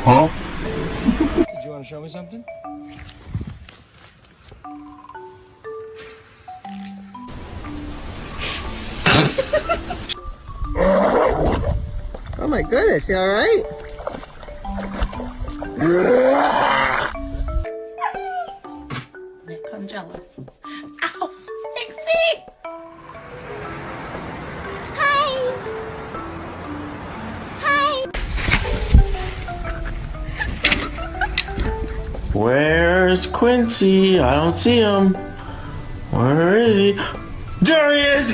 Did you want to show me something? Oh my goodness, you alright? Nick, I'm jealous. Ow! Pixie! Hi! Hi! Where's Quincy? I don't see him. Where is he? There he is!